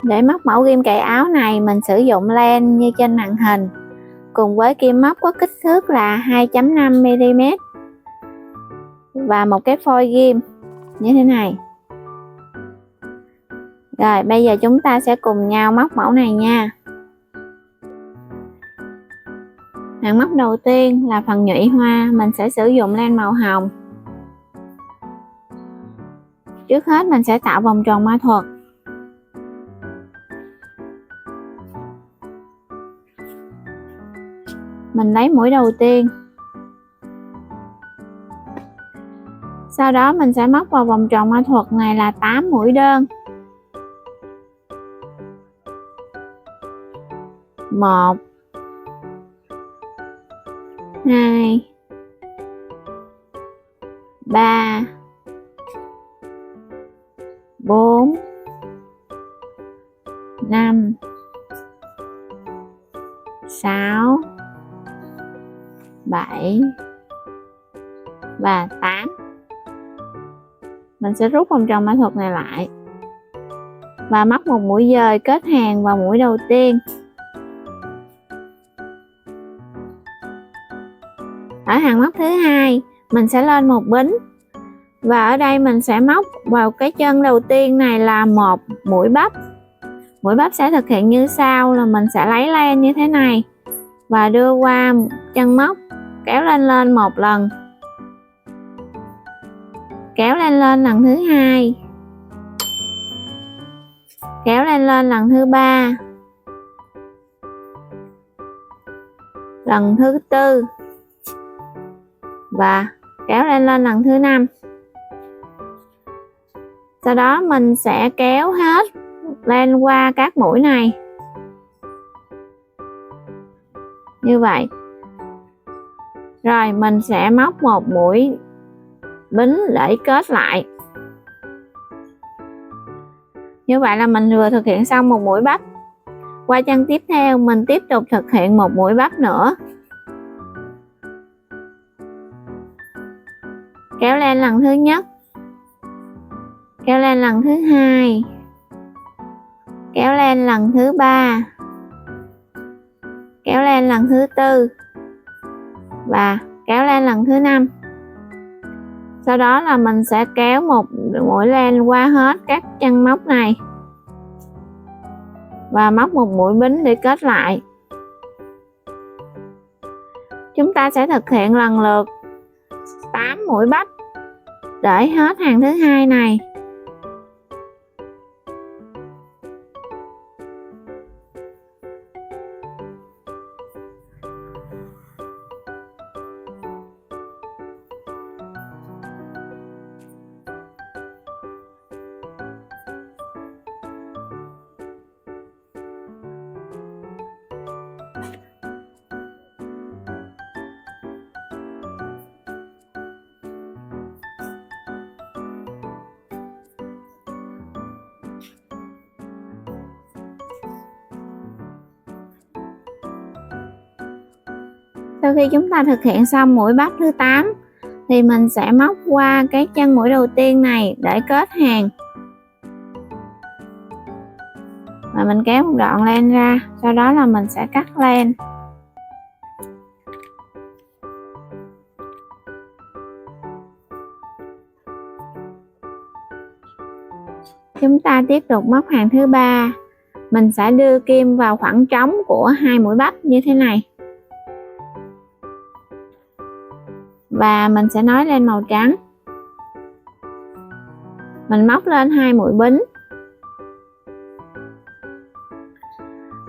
Để móc mẫu ghim cài áo này, mình sử dụng len như trên màn hình cùng với kim móc có kích thước là 2.5 mm và một cái phôi ghim như thế này. Rồi bây giờ chúng ta sẽ cùng nhau móc mẫu này nha. Hàng móc đầu tiên là phần nhụy hoa, mình sẽ sử dụng len màu hồng. Trước hết mình sẽ tạo vòng tròn ma thuật. Mình lấy mũi đầu tiên. Sau đó mình sẽ móc vào vòng tròn ma thuật này là 8 mũi đơn. 1 2 3 4 5 6 7 và 8. Mình sẽ rút vòng tròn mã thuật này lại và móc một mũi dời kết hàng vào mũi đầu tiên. Ở hàng móc thứ hai, mình sẽ lên một bính và ở đây mình sẽ móc vào cái chân đầu tiên này là một mũi bắp. Mũi bắp sẽ thực hiện như sau, là mình sẽ lấy len như thế này và đưa qua chân móc, kéo lên một lần, kéo lên lần thứ hai, kéo lên lần thứ ba, lần thứ tư và kéo lên lần thứ 5. Sau đó mình sẽ kéo hết len qua các mũi này như vậy. Rồi mình sẽ móc một mũi bính để kết lại. Như vậy là mình vừa thực hiện xong một mũi bắp. Qua chân tiếp theo mình tiếp tục thực hiện một mũi bắp nữa, kéo lên lần thứ nhất, kéo lên lần thứ hai, kéo lên lần thứ ba, kéo lên lần thứ tư và kéo lên lần thứ 5. Sau đó là mình sẽ kéo một mũi len qua hết các chân móc này và móc một mũi bính để kết lại. Chúng ta sẽ thực hiện lần lượt 8 mũi bắp để hết hàng thứ hai này. Sau khi chúng ta thực hiện xong mũi bắp thứ 8 thì mình sẽ móc qua cái chân mũi đầu tiên này để kết hàng. Và mình kéo một đoạn len ra, sau đó là mình sẽ cắt len. Chúng ta tiếp tục móc hàng thứ 3. Mình sẽ đưa kim vào khoảng trống của hai mũi bắp như thế này. Và mình sẽ nối lên màu trắng. Mình móc lên 2 mũi bính.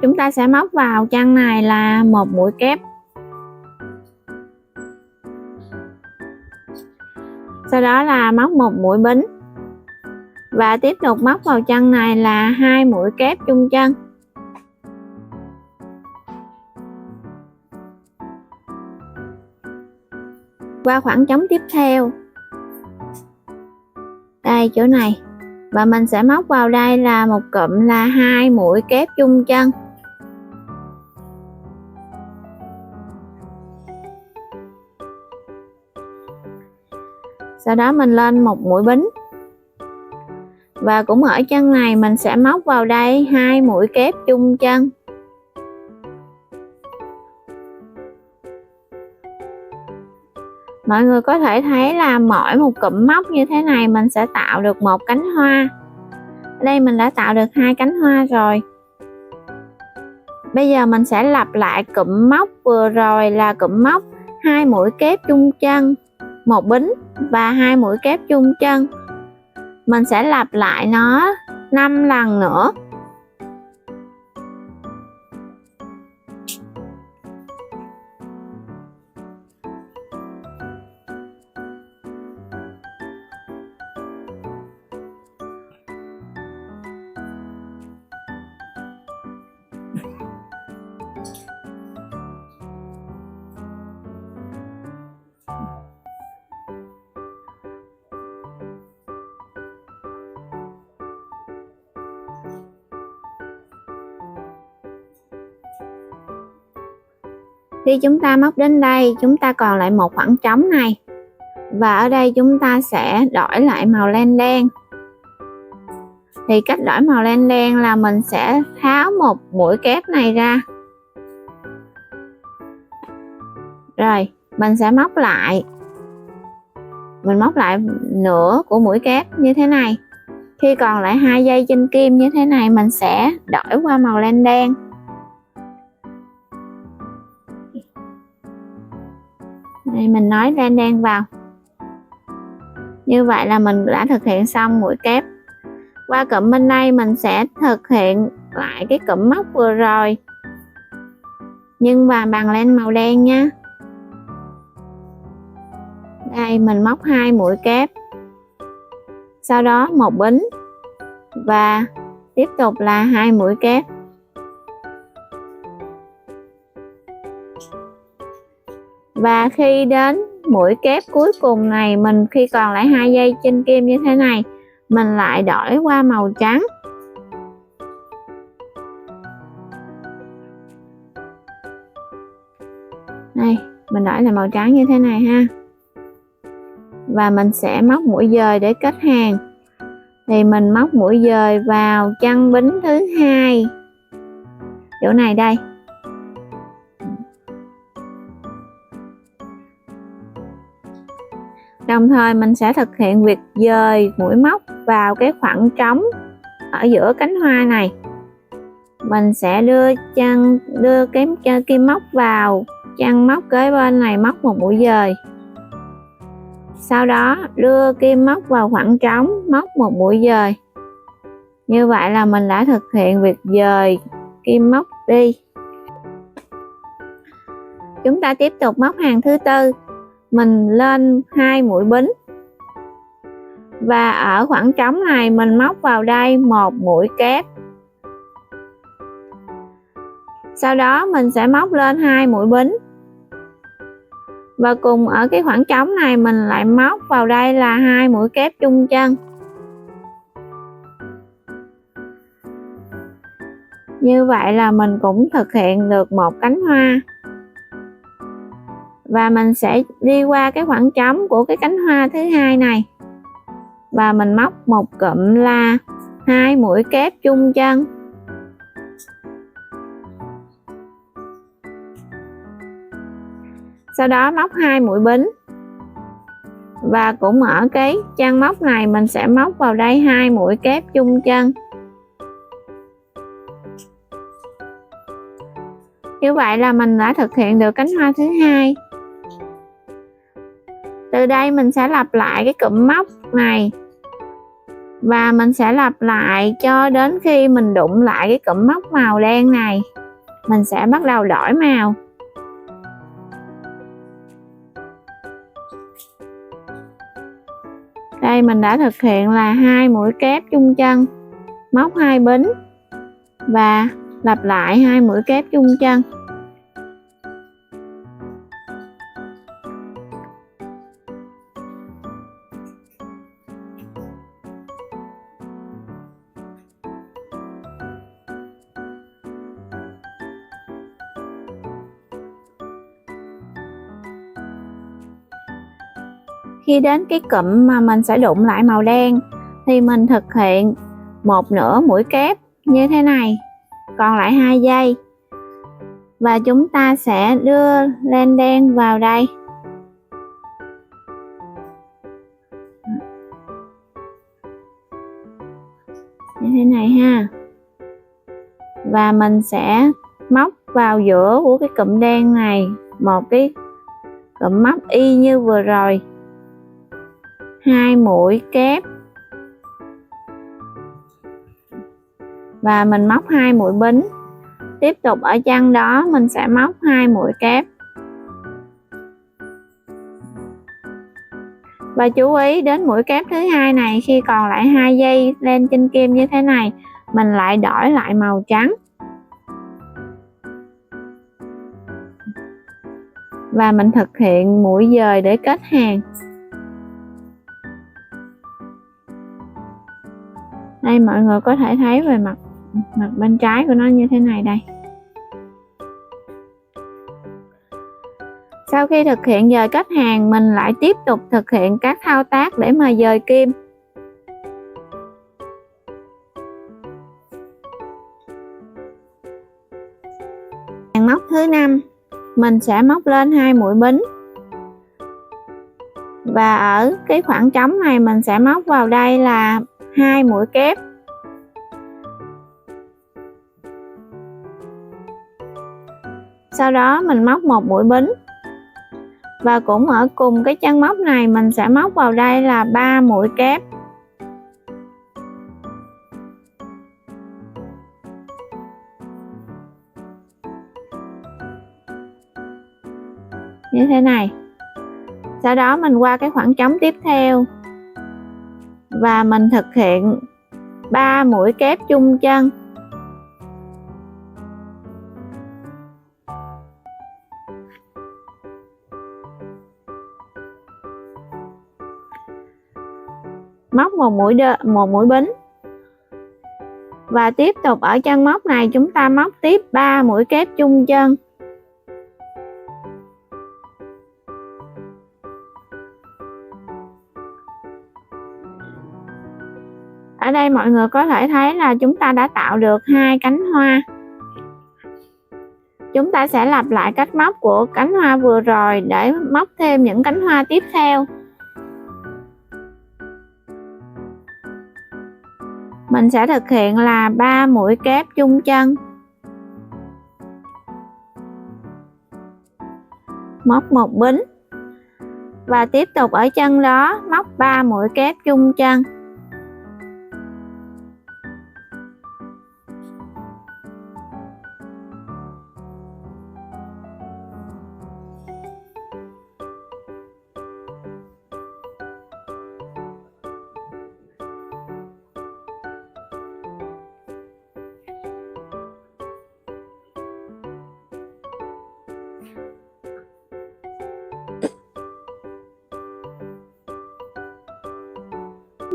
Chúng ta sẽ móc vào chân này là một mũi kép. Sau đó là móc một mũi bính. Và tiếp tục móc vào chân này là 2 mũi kép chung chân. Qua khoảng trống tiếp theo, đây chỗ này, và mình sẽ móc vào đây là một cụm là 2 mũi kép chung chân. Sau đó mình lên một mũi bính. Và cũng ở chân này mình sẽ móc vào đây 2 mũi kép chung chân. Mọi người có thể thấy là mỗi một cụm móc như thế này mình sẽ tạo được một cánh hoa. Ở đây mình đã tạo được 2 cánh hoa rồi. Bây giờ mình sẽ lặp lại cụm móc vừa rồi là cụm móc 2 mũi kép chung chân, 1 bính và 2 mũi kép chung chân. Mình sẽ lặp lại nó 5 lần nữa. Khi chúng ta móc đến đây, chúng ta còn lại một khoảng trống này. Và ở đây chúng ta sẽ đổi lại màu len đen. Thì cách đổi màu len đen là mình sẽ tháo một mũi kép này ra. Rồi, mình sẽ móc lại. Mình móc lại nửa của mũi kép như thế này. Khi còn lại 2 dây trên kim như thế này, mình sẽ đổi qua màu len đen. Đây, mình nối len đen vào. Như vậy là mình đã thực hiện xong mũi kép. Qua cụm bên đây mình sẽ thực hiện lại cái cụm móc vừa rồi, nhưng mà bằng len màu đen nha. Đây mình móc 2 mũi kép, sau đó 1 bính và tiếp tục là 2 mũi kép. Và khi đến mũi kép cuối cùng này, khi còn lại 2 dây trên kim như thế này, mình lại đổi qua màu trắng. Đây, mình đổi là màu trắng như thế này ha. Và mình sẽ móc mũi dời để kết hàng. Thì mình móc mũi dời vào chân bính thứ 2. Chỗ này đây. Đồng thời mình sẽ thực hiện việc dời mũi móc vào cái khoảng trống ở giữa cánh hoa này. Mình sẽ đưa kim móc vào chân móc kế bên này, móc một mũi dời. Sau đó đưa kim móc vào khoảng trống, móc một mũi dời. Như vậy là mình đã thực hiện việc dời kim móc đi. Chúng ta tiếp tục móc hàng thứ tư. Mình lên 2 mũi bính. Và ở khoảng trống này mình móc vào đây 1 mũi kép. Sau đó mình sẽ móc lên 2 mũi bính. Và cùng ở cái khoảng trống này mình lại móc vào đây là 2 mũi kép chung chân. Như vậy là mình cũng thực hiện được một cánh hoa. Và mình sẽ đi qua cái khoảng trống của cái cánh hoa thứ 2 này. Và mình móc một cụm là 2 mũi kép chung chân. Sau đó móc 2 mũi bính. Và cũng ở cái chân móc này mình sẽ móc vào đây 2 mũi kép chung chân. Như vậy là mình đã thực hiện được cánh hoa thứ 2. Từ đây mình sẽ lặp lại cái cụm móc này. Và mình sẽ lặp lại cho đến khi mình đụng lại cái cụm móc màu đen này. Mình sẽ bắt đầu đổi màu. Đây mình đã thực hiện là 2 mũi kép chung chân, móc 2 bính và lặp lại 2 mũi kép chung chân. Khi đến cái cụm mà mình sẽ đụng lại màu đen thì mình thực hiện 1/2 mũi kép như thế này, còn lại 2 dây, và chúng ta sẽ đưa len đen vào đây. Như thế này ha. Và mình sẽ móc vào giữa của cái cụm đen này một cái cụm móc y như vừa rồi, 2 mũi kép, và mình móc 2 mũi bính. Tiếp tục ở chân đó mình sẽ móc 2 mũi kép. Và chú ý đến mũi kép thứ hai này, khi còn lại 2 dây len trên kim như thế này, mình lại đổi lại màu trắng. Và mình thực hiện mũi dời để kết hàng. Đây, mọi người có thể thấy về mặt bên trái của nó như thế này đây. Sau khi thực hiện dời kết hàng, mình lại tiếp tục thực hiện các thao tác để mà dời kim. Hàng móc thứ 5, mình sẽ móc lên 2 mũi bính. Và ở cái khoảng trống này mình sẽ móc vào đây là 2 mũi kép. Sau đó mình móc 1 mũi bính. Và cũng ở cùng cái chân móc này mình sẽ móc vào đây là 3 mũi kép. Như thế này. Sau đó mình qua cái khoảng trống tiếp theo và mình thực hiện 3 mũi kép chung chân. Móc một mũi bính. Và tiếp tục ở chân móc này chúng ta móc tiếp 3 mũi kép chung chân. Ở đây mọi người có thể thấy là chúng ta đã tạo được 2 cánh hoa. Chúng ta sẽ lặp lại cách móc của cánh hoa vừa rồi để móc thêm những cánh hoa tiếp theo. Mình sẽ thực hiện là 3 mũi kép chung chân. Móc một bính. Và tiếp tục ở chân đó móc 3 mũi kép chung chân.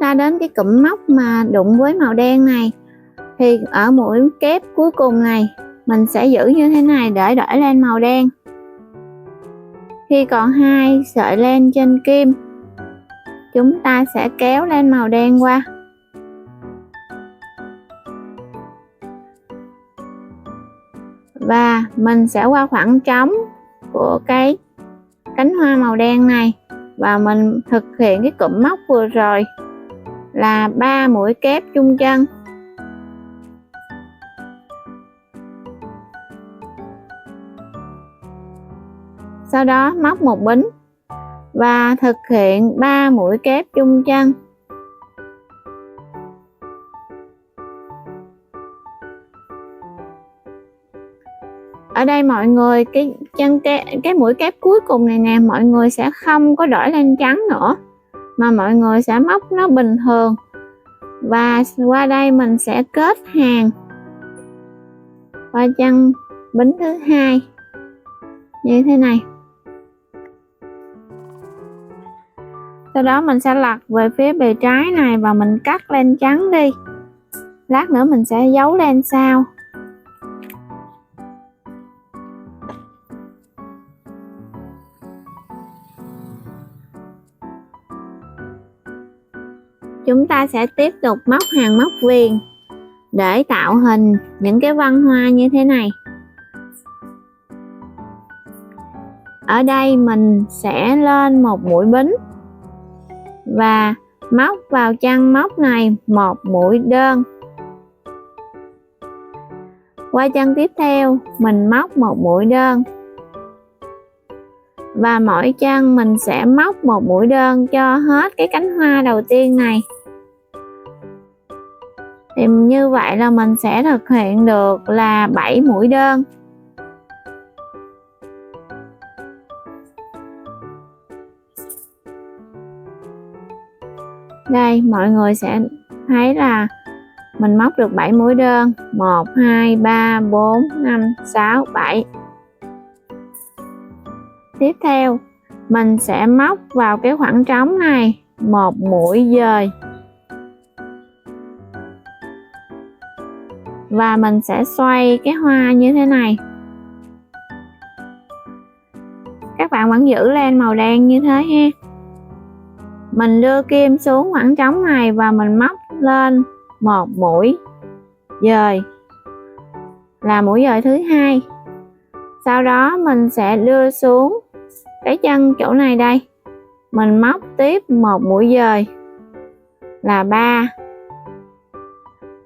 Ta đến cái cụm móc mà đụng với màu đen này, thì ở mũi kép cuối cùng này mình sẽ giữ như thế này để đổi lên màu đen. Khi còn 2 sợi len trên kim, chúng ta sẽ kéo lên màu đen qua. Và mình sẽ qua khoảng trống của cái cánh hoa màu đen này và mình thực hiện cái cụm móc vừa rồi là 3 mũi kép chung chân. Sau đó móc một bính và thực hiện 3 mũi kép chung chân. Ở đây mọi người cái mũi kép cuối cùng này nè, mọi người sẽ không có đổi len trắng nữa mà mọi người sẽ móc nó bình thường. Và qua đây mình sẽ kết hàng qua chân bính thứ hai như thế này. Sau đó mình sẽ lật về phía bề trái này và mình cắt len trắng đi. Lát nữa mình sẽ giấu len sau. chúng ta sẽ tiếp tục móc hàng móc viền để tạo hình những cái văn hoa như thế này. Ở đây mình sẽ lên một mũi bính và móc vào chân móc này một mũi đơn. Qua chân tiếp theo mình móc một mũi đơn, và mỗi chân mình sẽ móc một mũi đơn cho hết cái cánh hoa đầu tiên này. Thì như vậy là mình sẽ thực hiện được là 7 mũi đơn. Đây, mọi người sẽ thấy là mình móc được 7 mũi đơn. 1, 2, 3, 4, 5, 6, 7. Tiếp theo, mình sẽ móc vào cái khoảng trống này một mũi dời. Và mình sẽ xoay cái hoa như thế này. Các bạn vẫn giữ len màu đen như thế ha. Mình đưa kim xuống khoảng trống này và mình móc lên một mũi dời, là mũi dời thứ hai. Sau đó mình sẽ đưa xuống cái chân chỗ này đây, mình móc tiếp một mũi dời là 3,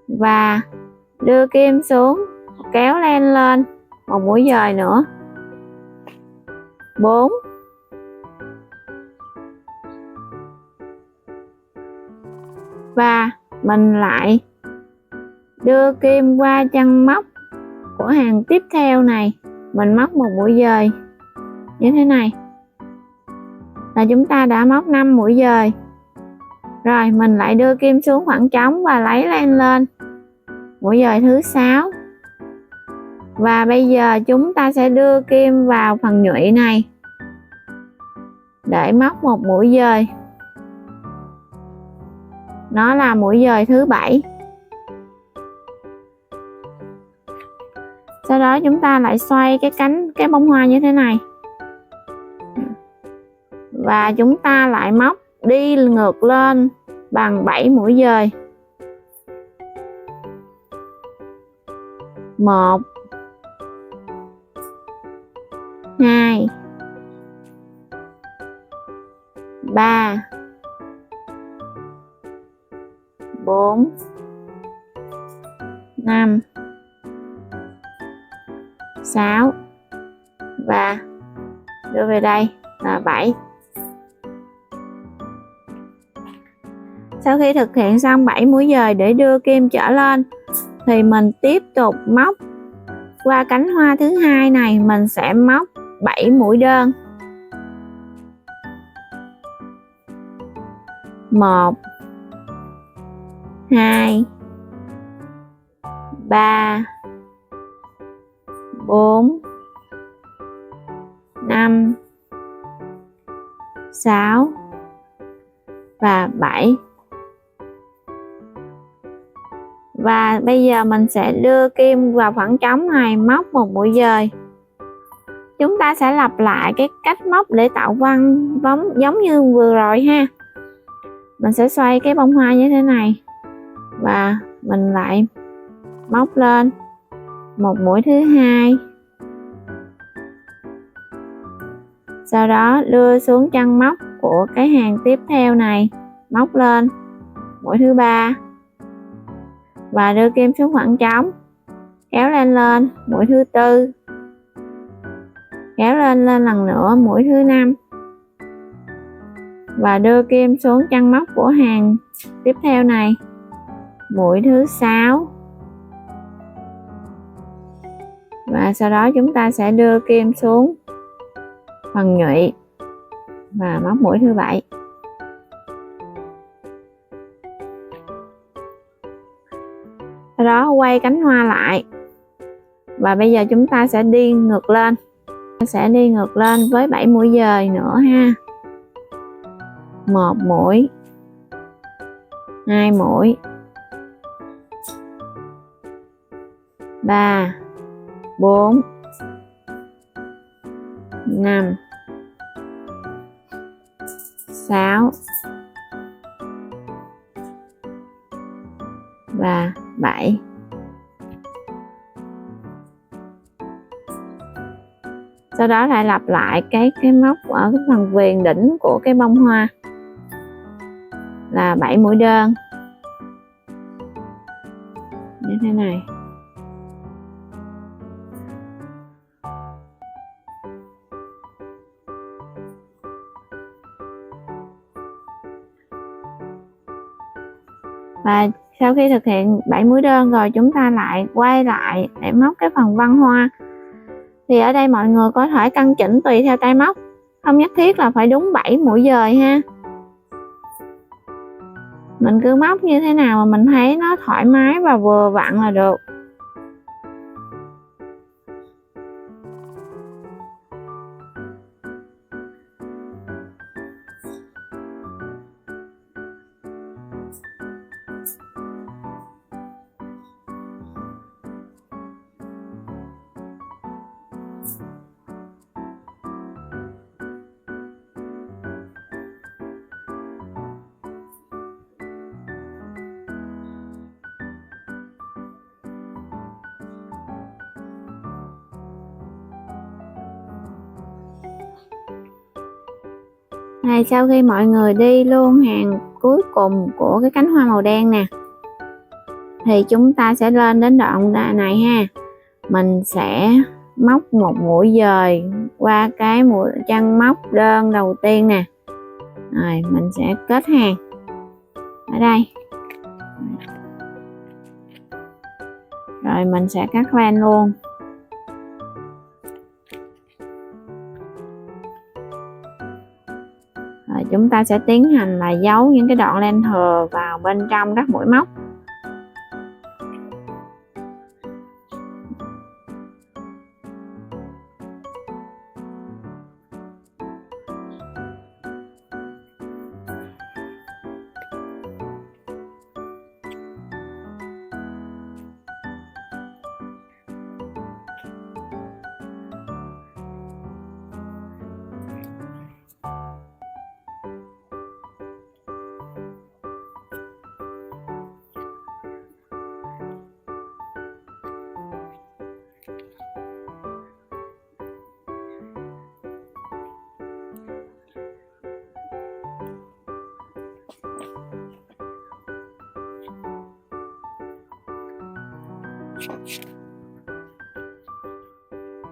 và đưa kim xuống kéo len lên một mũi dời nữa 4, và mình lại đưa kim qua chân móc của hàng tiếp theo này, mình móc một mũi dời như thế này là chúng ta đã móc 5 mũi dời. Rồi mình lại đưa kim xuống khoảng trống và lấy len lên mũi dời thứ 6. Và bây giờ chúng ta sẽ đưa kim vào phần nhụy này để móc một mũi dời, nó là mũi dời thứ 7. Sau đó chúng ta lại xoay cái bông hoa như thế này, và chúng ta lại móc đi ngược lên bằng 7 mũi dời. 1, 2, 3, 4, 5, 6 và đưa về đây là 7. Sau khi thực hiện xong 7 mũi dời để đưa kim trở lên thì mình tiếp tục móc qua cánh hoa thứ hai này, mình sẽ móc 7 mũi đơn. 1, 2, 3, 4, 5, 6 và 7. Và bây giờ mình sẽ đưa kim vào khoảng trống này, móc một mũi dời. Chúng ta sẽ lặp lại cái cách móc để tạo văn giống như vừa rồi ha. Mình sẽ xoay cái bông hoa như thế này và mình lại móc lên một mũi thứ hai. Sau đó đưa xuống chân móc của cái hàng tiếp theo này, móc lên mũi thứ 3 và đưa kim xuống khoảng trống, kéo lên mũi thứ 4, kéo lên lần nữa mũi thứ 5 và đưa kim xuống chân móc của hàng tiếp theo này, mũi thứ 6. Và sau đó chúng ta sẽ đưa kim xuống phần nhụy và móc mũi thứ 7. Sau đó quay cánh hoa lại và bây giờ chúng ta sẽ đi ngược lên. Sẽ đi ngược lên với 7 mũi dời nữa ha. 1 mũi, 2 mũi, 3, 4, 5, 6, và 7. Sau đó lại lặp lại cái móc ở cái phần viền đỉnh của cái bông hoa là 7 mũi đơn như thế này. Và sau khi thực hiện 7 mũi đơn rồi, chúng ta lại quay lại để móc cái phần văn hoa. Thì ở đây mọi người có thể căn chỉnh tùy theo tay móc, không nhất thiết là phải đúng 7 mũi dời ha. Mình cứ móc như thế nào mà mình thấy nó thoải mái và vừa vặn là được. Này, sau khi mọi người đi luôn hàng cuối cùng của cái cánh hoa màu đen nè, thì chúng ta sẽ lên đến đoạn này ha. Mình sẽ móc một mũi dời qua cái mũi chân móc đơn đầu tiên nè. Rồi mình sẽ kết hàng ở đây. Rồi mình sẽ cắt len luôn. Rồi chúng ta sẽ tiến hành là giấu những cái đoạn len thừa vào bên trong các mũi móc.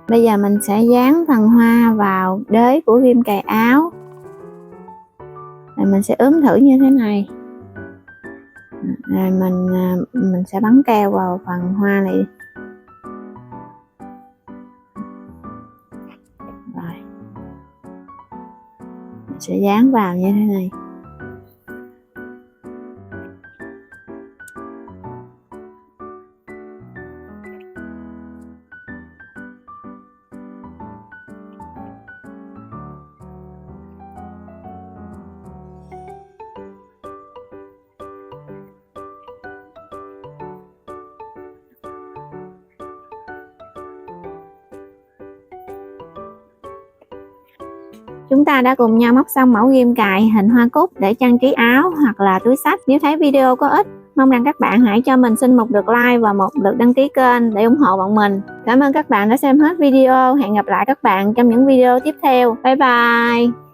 Bây giờ mình sẽ dán phần hoa vào đế của ghim cài áo. Rồi mình sẽ ướm thử như thế này. Rồi mình sẽ bắn keo vào phần hoa này. Rồi mình sẽ dán vào như thế này. Chúng ta đã cùng nhau móc xong mẫu ghim cài hình hoa cúc để trang trí áo hoặc là túi xách. Nếu thấy video có ích, mong rằng các bạn hãy cho mình xin một lượt like và một lượt đăng ký kênh để ủng hộ bọn mình. Cảm ơn các bạn đã xem hết video. Hẹn gặp lại các bạn trong những video tiếp theo. Bye bye!